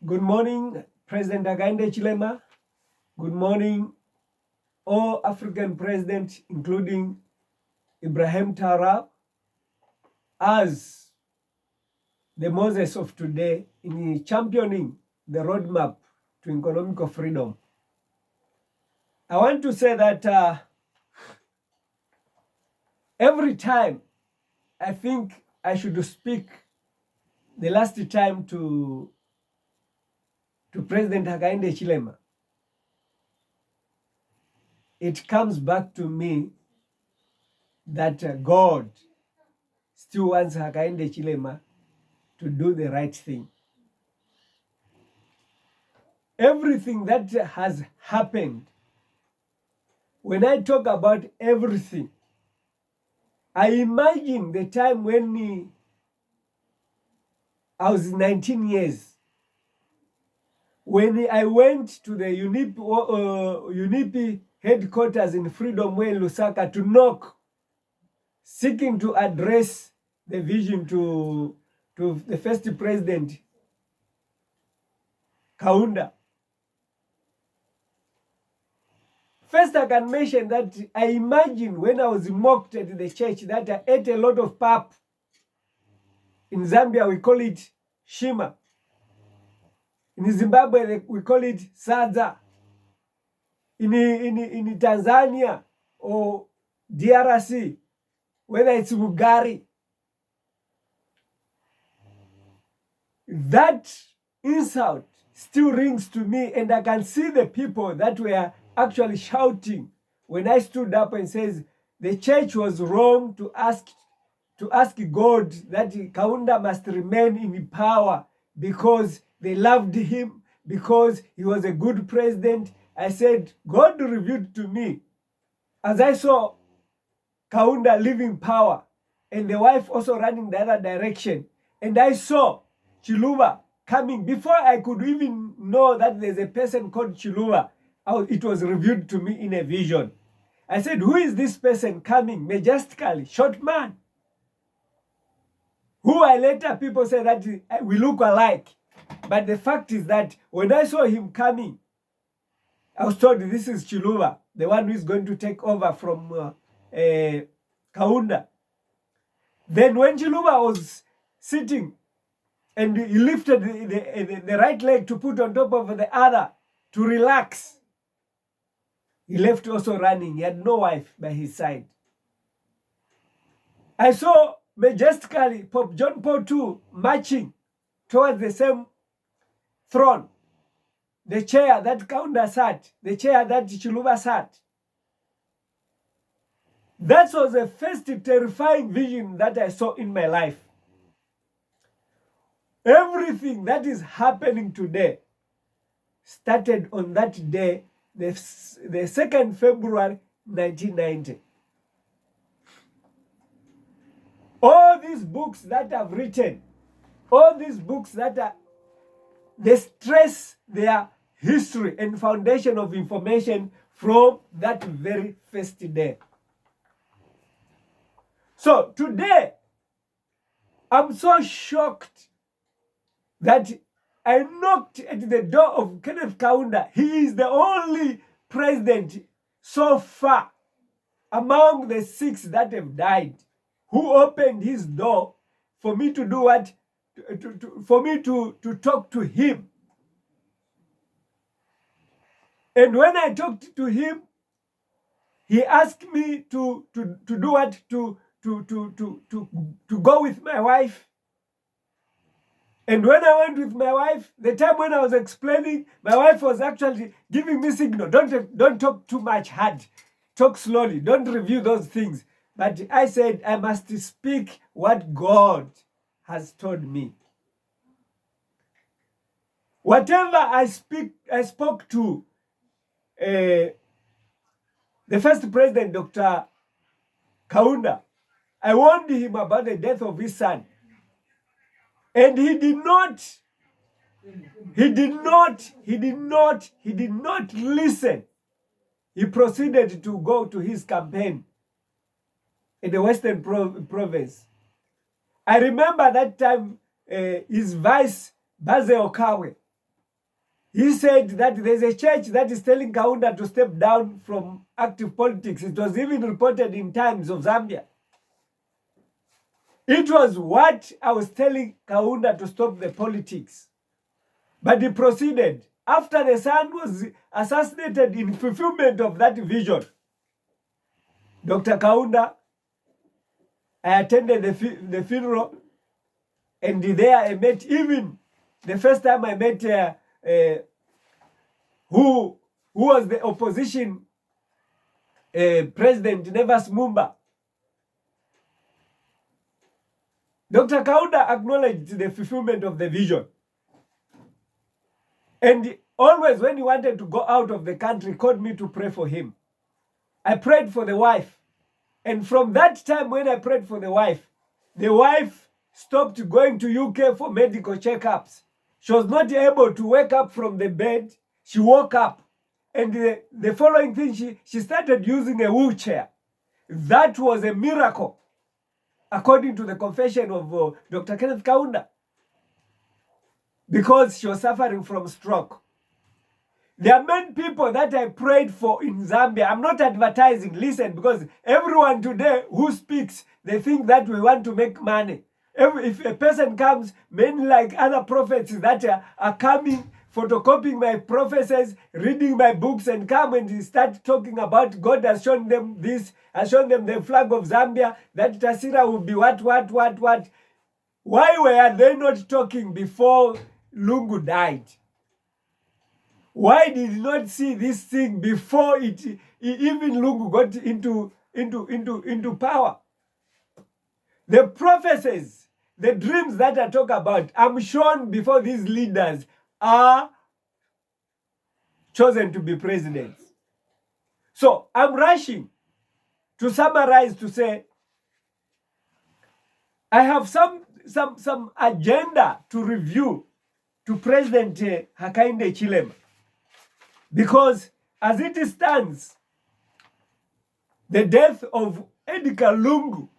Good morning, President Hakainde Hichilema. Good morning, all African presidents, including Ibrahim Traore, as the Moses of today in championing the roadmap to economic freedom. I want to say that every time I think I should speak the last time to President Hakainde Hichilema, it comes back to me that God still wants Hakainde Hichilema to do the right thing. Everything that has happened, when I talk about everything, I imagine the time when I was 19 years, when I went to the UNIP headquarters in Freedom Way in Lusaka to knock, seeking to address the vision to the first president, Kaunda. First, I can mention that I imagine when I was mocked at the church that I ate a lot of pap. In Zambia, we call it shima. In Zimbabwe, we call it sadza. In Tanzania or DRC, whether it's Bugari, that insult still rings to me, and I can see the people that were actually shouting when I stood up and says the church was wrong to ask God that Kaunda must remain in power because they loved him, because he was a good president. I said, God revealed to me, as I saw Kaunda leaving power and the wife also running the other direction, and I saw Chiluba coming. Before I could even know that there's a person called Chiluba, it was revealed to me in a vision. I said, who is this person coming majestically, short man? Who I later people say that we look alike. But the fact is that when I saw him coming, I was told this is Chiluba, the one who is going to take over from Kaunda. Then when Chiluba was sitting and he lifted the right leg to put on top of the other to relax, he left also running. He had no wife by his side. I saw majestically Pope John Paul II marching towards the same throne, the chair that Kaunda sat, the chair that Chiluba sat. That was the first terrifying vision that I saw in my life. Everything that is happening today started on that day, the 2nd February 1990. All these books that I've written, all these books that are, they stress their history and foundation of information from that very first day. So today, I'm so shocked that I knocked at the door of Kenneth Kaunda. He is the only president so far among the 6 that have died who opened his door for me to do what? For me to talk to him. And when I talked to him, he asked me to do what? To go with my wife. And when I went with my wife, the time when I was explaining, my wife was actually giving me signal. Don't talk too much hard. Talk slowly. Don't review those things. But I said I must speak what God has told me. Whatever I spoke to the first president, Dr. Kaunda, I warned him about the death of his son. And he did not listen. He proceeded to go to his campaign in the Western province. I remember that time his vice, Baze Okawe, he said that there's a church that is telling Kaunda to step down from active politics. It was even reported in Times of Zambia. It was what I was telling Kaunda to stop the politics. But he proceeded. After the son was assassinated in fulfillment of that vision, Dr. Kaunda, I attended the funeral, and there I met, even the first time I met who was the opposition president, Nevas Mumba. Dr. Kaunda acknowledged the fulfillment of the vision. And always when he wanted to go out of the country, called me to pray for him. I prayed for the wife. And from that time when I prayed for the wife stopped going to UK for medical checkups. She was not able to wake up from the bed. She woke up. And the following thing, she started using a wheelchair. That was a miracle, according to the confession of Dr. Kenneth Kaunda, because she was suffering from stroke. There are many people that I prayed for in Zambia. I'm not advertising, listen, because everyone today who speaks, they think that we want to make money. If a person comes, many like other prophets that are coming, photocopying my prophecies, reading my books, and come and start talking about God has shown them this, has shown them the flag of Zambia, that Tasira will be what. Why were they not talking before Lungu died? Why did you not see this thing before even Lungu got into power? The prophecies, the dreams that I talk about, I'm shown before these leaders are chosen to be presidents. So I'm rushing to summarize to say, I have some agenda to review to President Hakainde Hichilema. Because as it stands, the death of Edgar Lungu,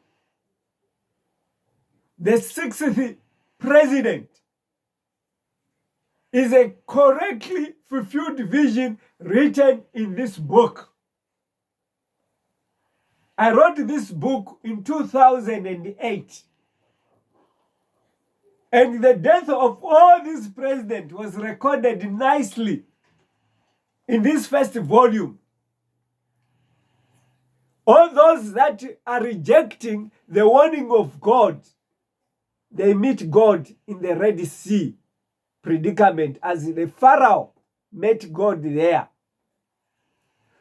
the 60th president, is a correctly fulfilled vision written in this book. I wrote this book in 2008. And the death of all these presidents was recorded nicely in this first volume. All those that are rejecting the warning of God, they meet God in the Red Sea predicament, as the Pharaoh met God there.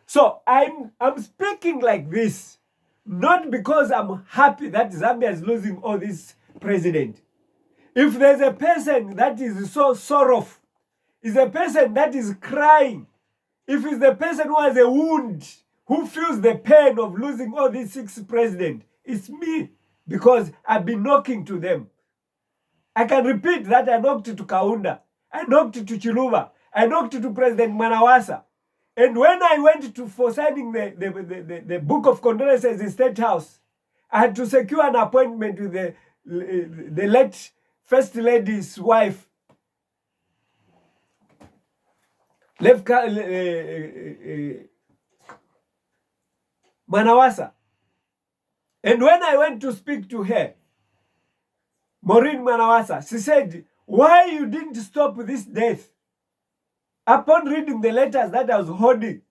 So I'm speaking like this, not because I'm happy that Zambia is losing all these presidents. If there's a person that is so sorrowful, is a person that is crying, if it's the person who has a wound, who feels the pain of losing all these 6 presidents, it's me, because I've been knocking to them. I can repeat that I knocked to Kaunda, I knocked to Chiluba, I knocked to President Manawasa. And when I went for signing the book of condolences in State House, I had to secure an appointment with the late First Lady's wife, Manawasa. And when I went to speak to her, Maureen Manawasa, she said, why you didn't stop this death? Upon reading the letters that I was holding,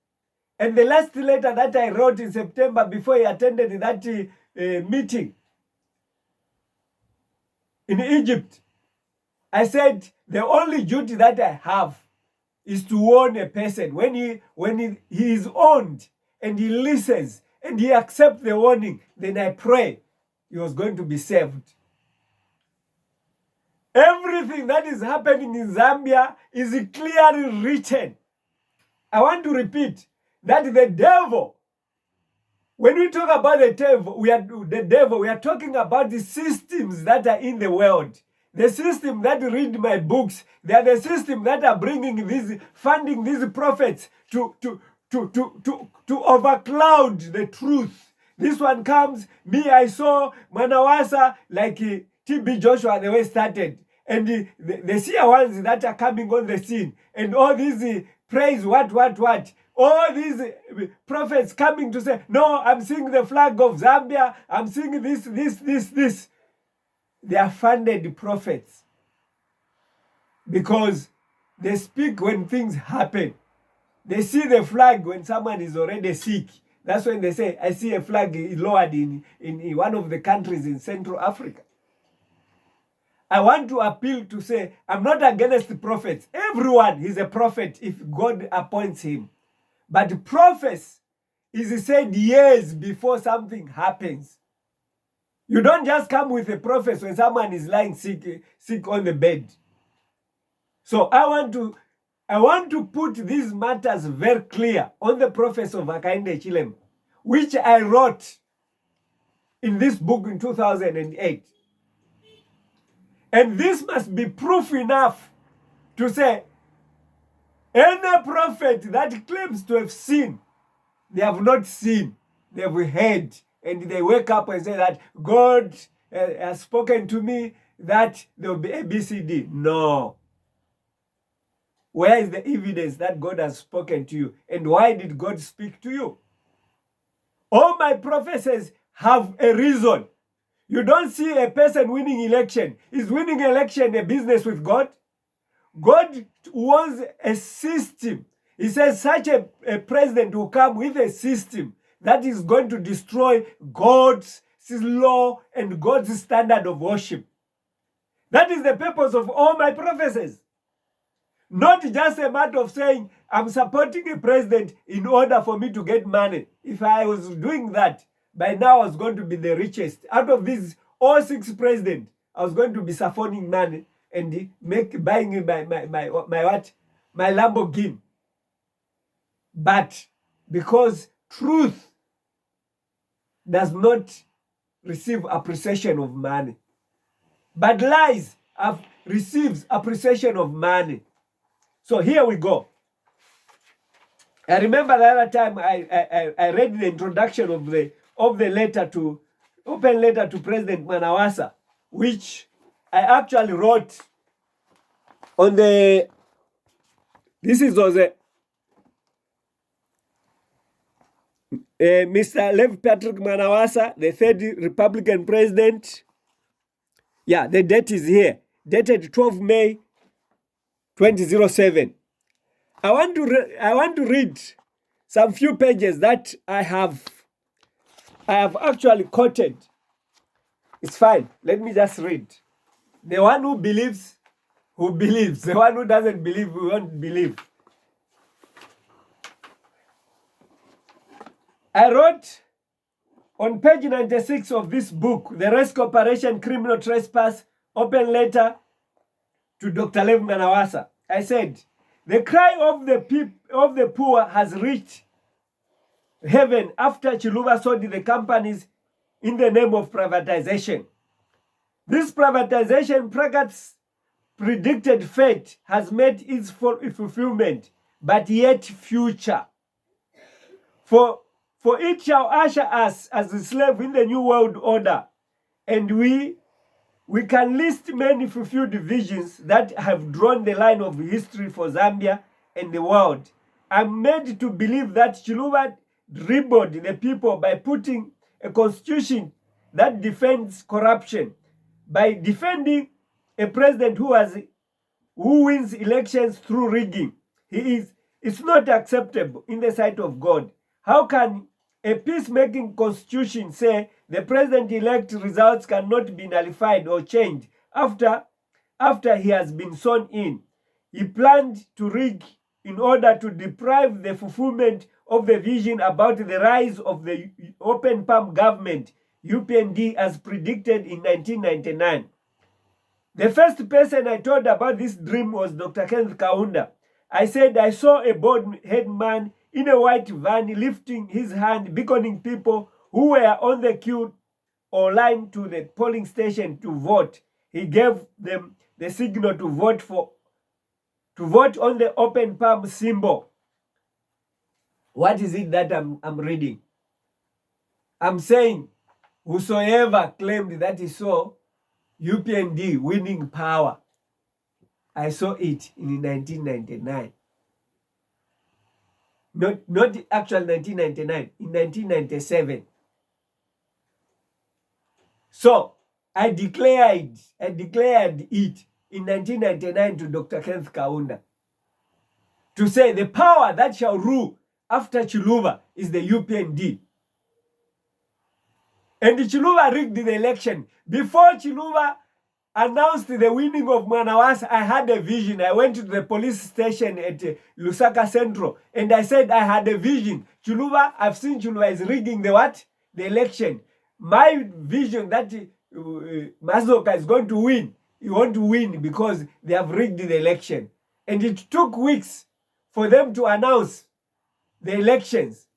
and the last letter that I wrote in September before he attended that meeting in Egypt, I said, the only duty that I have is to warn a person. When he is owned and he listens and he accepts the warning, then I pray he was going to be saved. Everything that is happening in Zambia is clearly written. I want to repeat that the devil, when we talk about the devil, we are talking about the systems that are in the world. The system that read my books, they are the system that are funding these prophets to overcloud the truth. This one comes, me, I saw Manawasa like TB Joshua, the way started. and the seer ones that are coming on the scene, and all these praise what. All these prophets coming to say, no, I'm seeing the flag of Zambia, I'm seeing this. They are funded prophets because they speak when things happen. They see the flag when someone is already sick. That's when they say, I see a flag lowered in one of the countries in Central Africa. I want to appeal to say, I'm not against the prophets. Everyone is a prophet if God appoints him. But prophecy is said years before something happens. You don't just come with a prophecy when someone is lying sick on the bed. So I want to put these matters very clear on the prophecy of Hakainde Hichilema, which I wrote in this book in 2008. And this must be proof enough to say, any prophet that claims to have seen, they have not seen, they have heard, and they wake up and say that God has spoken to me that there will be ABCD. No. Where is the evidence that God has spoken to you? And why did God speak to you? All my prophecies have a reason. You don't see a person winning election. Is winning election a business with God? God wants a system. He says such a president will come with a system that is going to destroy God's law and God's standard of worship. That is the purpose of all my prophecies. Not just a matter of saying, I'm supporting a president in order for me to get money. If I was doing that, by now I was going to be the richest. Out of these all 6 presidents, I was going to be siphoning money and buying my Lamborghini. But because truth does not receive appreciation of money, but lies receives appreciation of money. So here we go. I remember the other time I read the introduction of the letter to open letter to President Manawasa, which I actually wrote on the. This was Mr. Lev Patrick Manawasa, the 3rd Republican president. Yeah, the date is here, dated 12 May 2007. I want to read some few pages that I have actually quoted. It's fine. Let me just read. The one who believes. The one who doesn't believe, who won't believe. I wrote on page 96 of this book, The Rescue Operation Criminal Trespass, open letter to Dr. Lev Manawasa. I said, the cry of the poor has reached heaven after Chiluba sold the companies in the name of privatization. This privatization brackets predicted fate has met its fulfillment, but yet future. For it shall usher us as a slave in the new world order, and we can list many fulfilled visions that have drawn the line of history for Zambia and the world. I'm made to believe that Chiluba dribbled the people by putting a constitution that defends corruption, by defending a president who wins elections through rigging. It's not acceptable in the sight of God. How can a peacemaking constitution say the president-elect results cannot be nullified or changed after he has been sworn in? He planned to rig in order to deprive the fulfillment of the vision about the rise of the open palm government, UPND, as predicted in 1999. The first person I told about this dream was Dr. Kenneth Kaunda. I said I saw a bald-headed man in a white van lifting his hand, beckoning people who were on the queue or line to the polling station to vote. He gave them the signal to vote on the open palm symbol. What is it that I'm reading? I'm saying, whosoever claimed that he saw UPND winning power, I saw it in 1999. Not actual 1999, in 1997. So I declared it in 1999 to Dr. Kenneth Kaunda to say the power that shall rule after Chiluba is the UPND. And Chiluba rigged the election. Before Chiluba announced the winning of Mwanawasa, I had a vision. I went to the police station at Lusaka Central and I said I had a vision. Chiluba, I've seen Chiluba is rigging the what? The election. My vision that Mazoka is going to win. He won't win because they have rigged the election. And it took weeks for them to announce the elections.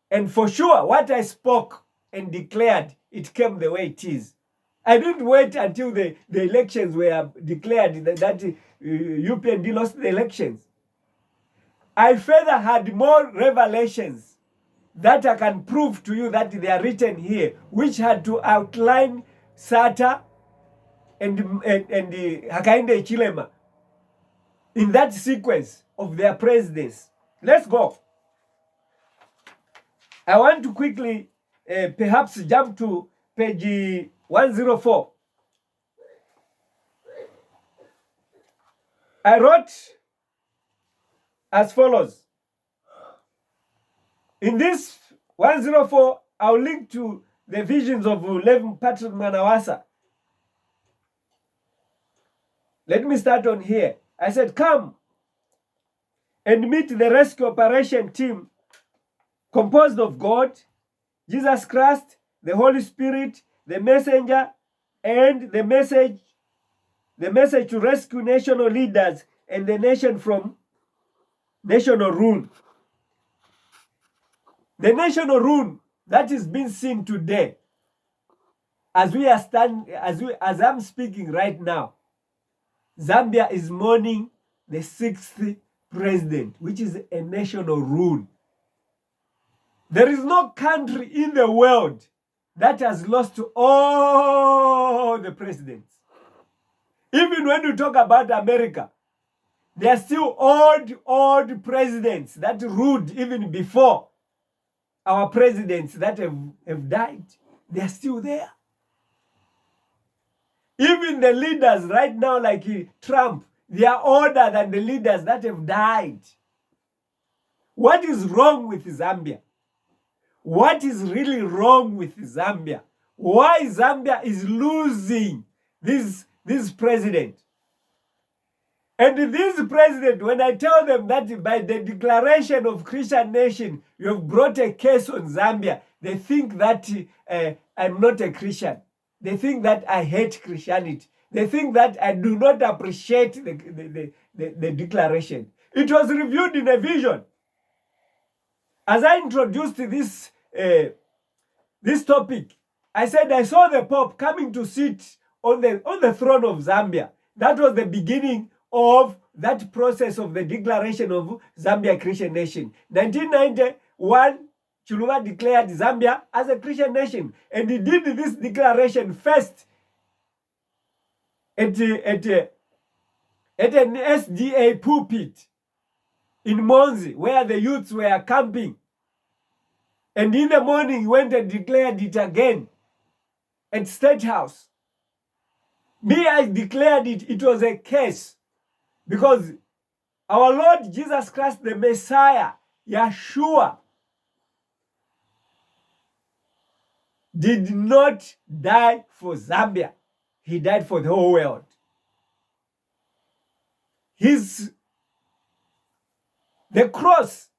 And for sure, what I spoke and declared, it came the way it is. I didn't wait until the elections were declared that UPND lost the elections. I further had more revelations that I can prove to you that they are written here, which had to outline SATA and Hakainde Hichilema in that sequence of their presidents. Let's go. I want to quickly perhaps jump to page 104. I wrote as follows. In this 104, I'll link to the visions of Patrick Mwanawasa. Let me start on here. I said, come and meet the rescue operation team composed of God, Jesus Christ, the Holy Spirit, the messenger, and the message to rescue national leaders and the nation from national rule. The national rule that is being seen today, as I'm speaking right now, Zambia is mourning the 6th president, which is a national rule. There is no country in the world that has lost all the presidents. Even when you talk about America, there are still old presidents that ruled even before our presidents that have died. They are still there. Even the leaders right now, like Trump, they are older than the leaders that have died. What is wrong with Zambia? What is really wrong with Zambia? Why Zambia is losing this president? And this president, when I tell them that by the declaration of Christian nation, you have brought a case on Zambia, they think that I'm not a Christian. They think that I hate Christianity. They think that I do not appreciate the declaration. It was reviewed in a vision. As I introduced this topic, I said I saw the Pope coming to sit on the throne of Zambia. That was the beginning of that process of the declaration of Zambia Christian nation. 1991, Chiluba declared Zambia as a Christian nation, and he did this declaration first at an SDA pulpit in Monzi, where the youths were camping. And in the morning, he went and declared it again at State House. Me, I declared it. It was a case because our Lord Jesus Christ, the Messiah, Yeshua, did not die for Zambia. He died for the whole world. The cross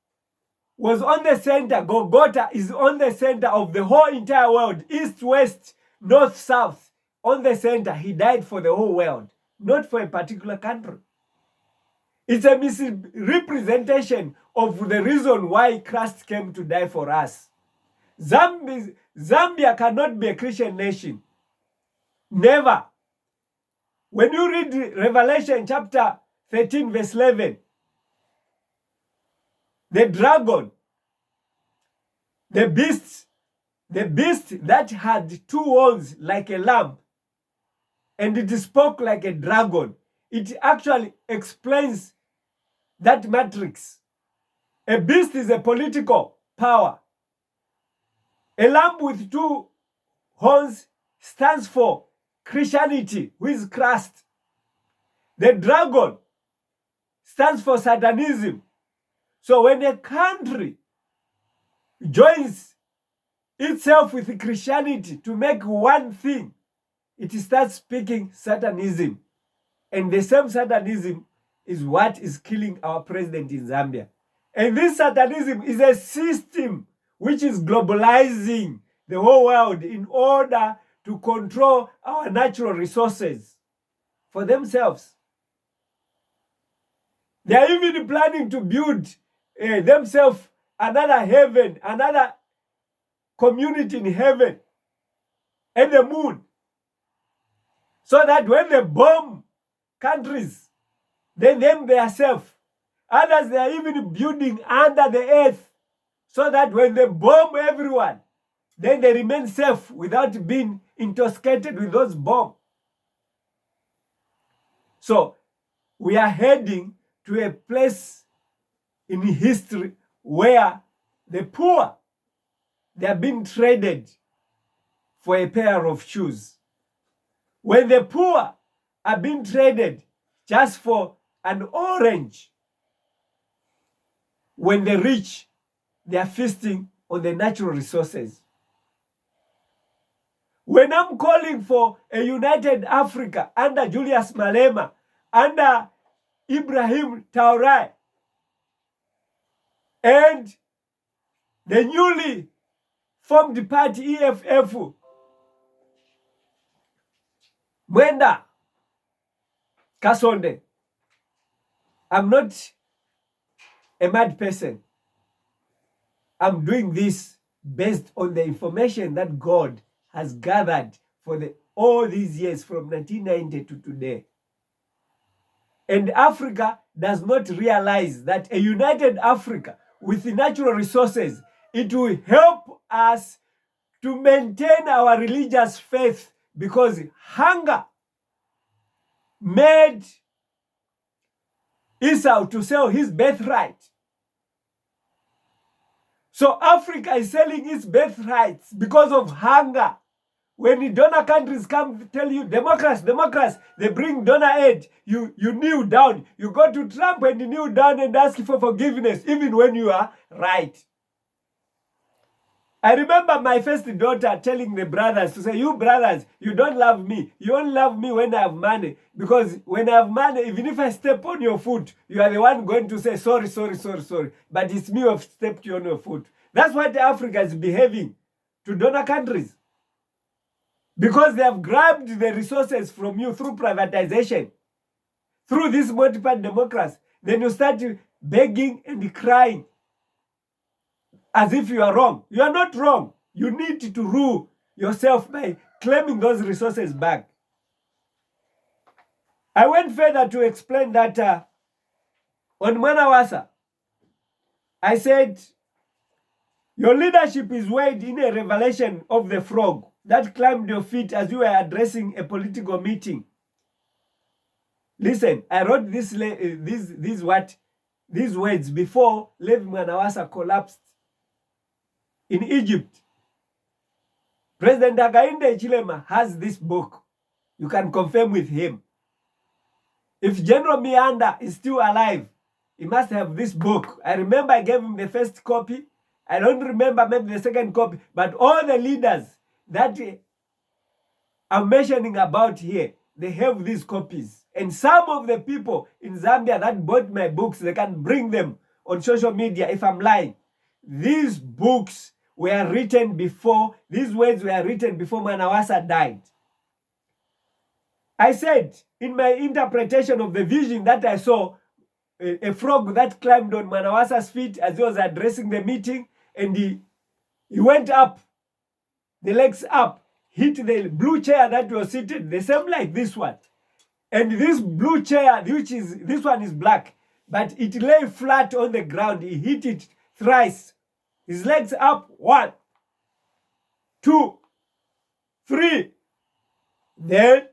was on the center. Golgotha is on the center of the whole entire world. East, west, north, south. On the center. He died for the whole world. Not for a particular country. It's a misrepresentation of the reason why Christ came to die for us. Zambia cannot be a Christian nation. Never. When you read Revelation chapter 13 verse 11, the dragon, the beast that had two horns like a lamb, and it spoke like a dragon. it actually explains that matrix. A beast is a political power. A lamb with two horns stands for Christianity, who is Christ. The dragon stands for Satanism. So when a country joins itself with Christianity to make one thing, it starts speaking Satanism. And the same Satanism is what is killing our president in Zambia. And this Satanism is a system which is globalizing the whole world in order to control our natural resources for themselves. They are even planning to build themselves another heaven, another community in heaven and the moon. So that when they bomb countries, then them themselves, others they are even building under the earth, so that when they bomb everyone, then they remain safe without being intoxicated with those bombs. So we are heading to a place in history where the poor, they are being traded for a pair of shoes. When the poor are being traded just for an orange, when the rich, they are feasting on the natural resources. When I'm calling for a united Africa under Julius Malema, under Ibrahim Traore, and the newly formed party EFF, Mwenda, Kasonde, I'm not a mad person. I'm doing this based on the information that God has gathered for all these years from 1990 to today. And Africa does not realize that a united Africa with the natural resources, it will help us to maintain our religious faith, because hunger made Esau to sell his birthright. So Africa is selling its birthrights because of hunger. When the donor countries come tell you, Democrats, they bring donor aid, you kneel down. You go to Trump and you kneel down and ask for forgiveness, even when you are right. I remember my first daughter telling the brothers to say, you brothers, you don't love me. You only love me when I have money. Because when I have money, even if I step on your foot, you are the one going to say, sorry. But it's me who have stepped on your foot. That's what Africa is behaving to donor countries. Because they have grabbed the resources from you through privatization, through this multi-party democracy. Then you start begging and crying as if you are wrong. You are not wrong. You need to rule yourself by claiming those resources back. I went further to explain that on Manawasa, I said, your leadership is weighed in a revelation of the frog that climbed your feet as you were addressing a political meeting. Listen, I wrote these words before Levi Manawasa collapsed in Egypt. President Hakainde Hichilema has this book. You can confirm with him. If General Mianda is still alive, he must have this book. I remember I gave him the first copy. I don't remember maybe the second copy. But all the leaders that I'm mentioning about here, they have these copies. And some of the people in Zambia that bought my books, they can bring them on social media if I'm lying. These books were written before, these words were written before Manawasa died. I said, in my interpretation of the vision that I saw, a frog that climbed on Manawasa's feet as he was addressing the meeting, and he went up, the legs up, hit the blue chair that was seated, the same like this one. And this blue chair, this one is black, but it lay flat on the ground. He hit it thrice. His legs up, 1, 2, 3. Then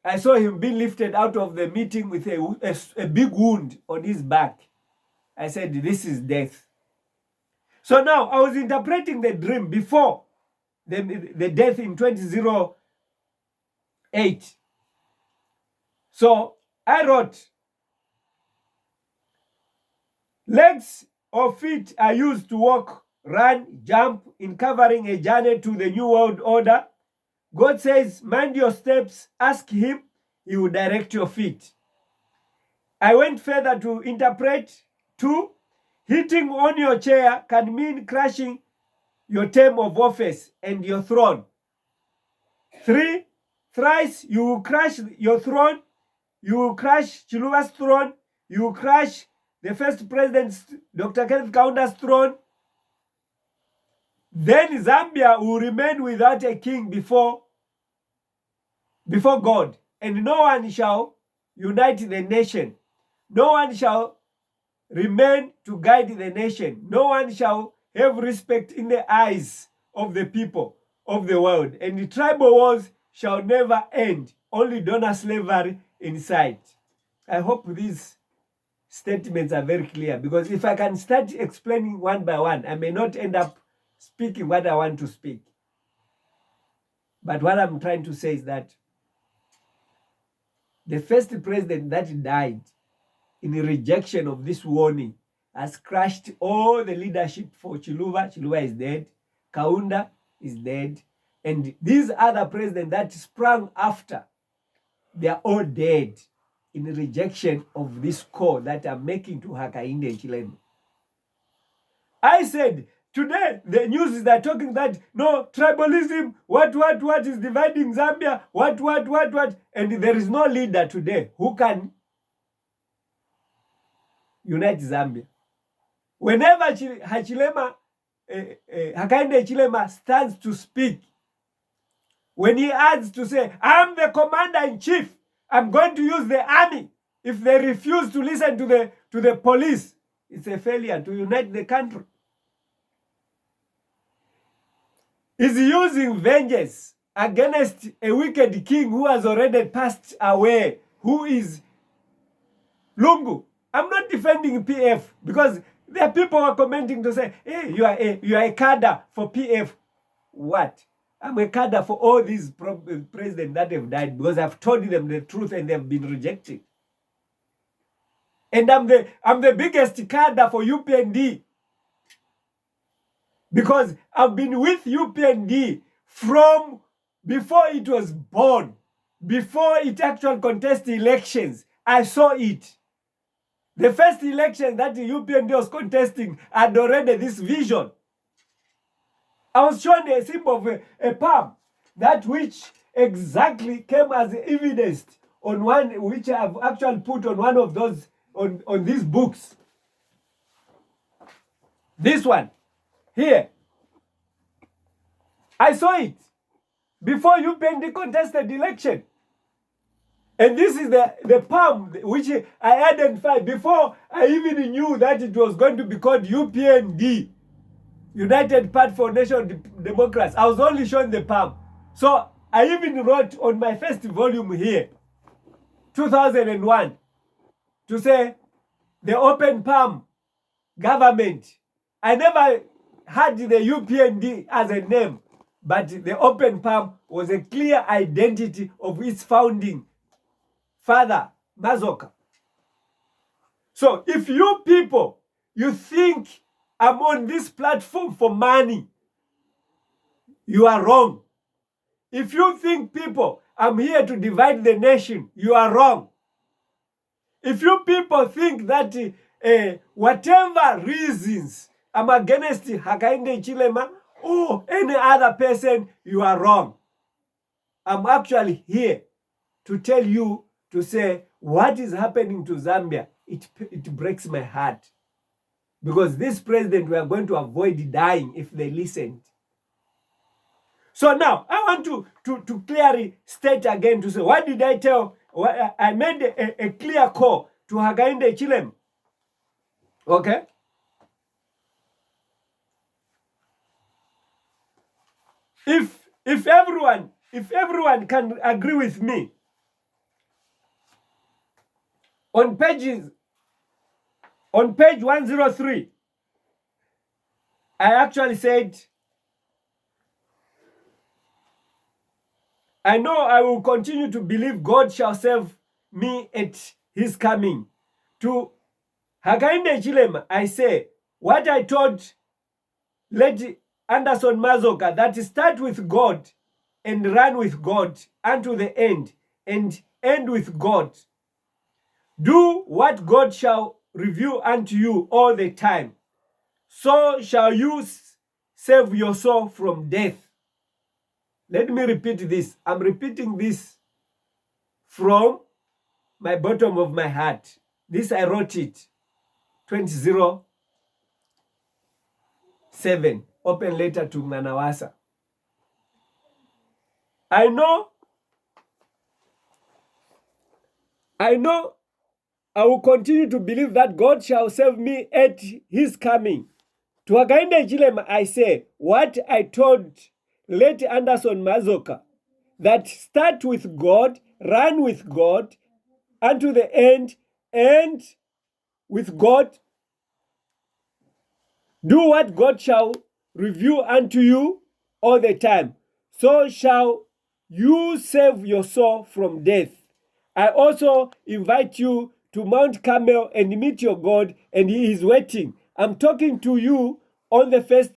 I saw him being lifted out of the meeting with a big wound on his back. I said, this is death. So now I was interpreting the dream before the death in 2008. So I wrote, legs or feet are used to walk, run, jump in covering a journey to the New World Order. God says, mind your steps, ask him, he will direct your feet. I went further to interpret. 2, hitting on your chair can mean crashing your term of office and your throne. 3, thrice you will crash your throne, you will crash Chiluba's throne, you will crash the first president, Dr. Kenneth Kaunda's throne. Then Zambia will remain without a king before God, and no one shall unite the nation. No one shall remain to guide the nation. No one shall have respect in the eyes of the people of the world. And the tribal wars shall never end. Only donor slavery in sight. I hope these statements are very clear, because if I can start explaining one by one, I may not end up speaking what I want to speak. But what I'm trying to say is that the first president that died in rejection of this warning has crushed all the leadership for Chiluba. Chiluba is dead. Kaunda is dead. And these other presidents that sprang after, they are all dead in rejection of this call that I'm making to Hakainde Hichilema. I said, today the news is that talking that, no, tribalism, what is dividing Zambia, what, and there is no leader today who can unite Zambia. Whenever Hakainde Hichilema stands to speak, when he adds to say, I'm the commander-in-chief, I'm going to use the army. If they refuse to listen to the police, it's a failure to unite the country. He's using vengeance against a wicked king who has already passed away, who is Lungu. I'm not defending PF, because there are people who are commenting to say, hey, you are a cadre for PF. What? I'm a cadre for all these presidents that have died, because I've told them the truth and they've been rejected. And I'm the biggest cadre for UPND, because I've been with UPND from before it was born, before it actually contested elections. I saw it. The first election that the UPND was contesting had already this vision. I was shown a symbol of a palm, that which exactly came as evidence on one, which I've actually put on one of those, on these books. This one, here. I saw it before UPND contested election. And this is the palm which I identified before I even knew that it was going to be called UPND, United Party for National Democrats. I was only showing the palm. So I even wrote on my first volume here, 2001, to say the open palm government. I never had the UPND as a name, but the open palm was a clear identity of its founding father, Mazoka. So if you people, you think I'm on this platform for money, you are wrong. If you think, people, I'm here to divide the nation, you are wrong. If you people think that whatever reasons I'm against Hakainde Hichilema or any other person, you are wrong. I'm actually here to tell you, to say what is happening to Zambia. It breaks my heart. Because this president, we are going to avoid dying if they listened. So now, I want to clearly state again, to say, what did I tell? I made a clear call to Hakainde Hichilema. Okay? If everyone can agree with me, On page 103, I actually said, I know I will continue to believe God shall save me at his coming. To Hakainde Hichilema, I say, what I told Lady Anderson Mazoka, that start with God and run with God unto the end, and end with God. Do what God shall reveal unto you all the time. So shall you save your soul from death. Let me repeat this. I'm repeating this from my bottom of my heart. This I wrote it 2007. Open letter to Nanawasa. I know I will continue to believe that God shall save me at his coming. To Hakainde Hichilema, I say what I told late Anderson Mazoka, that start with God, run with God, unto the end with God. Do what God shall reveal unto you all the time. So shall you save your soul from death. I also invite you to Mount Carmel and meet your God, and he is waiting. I'm talking to you on the first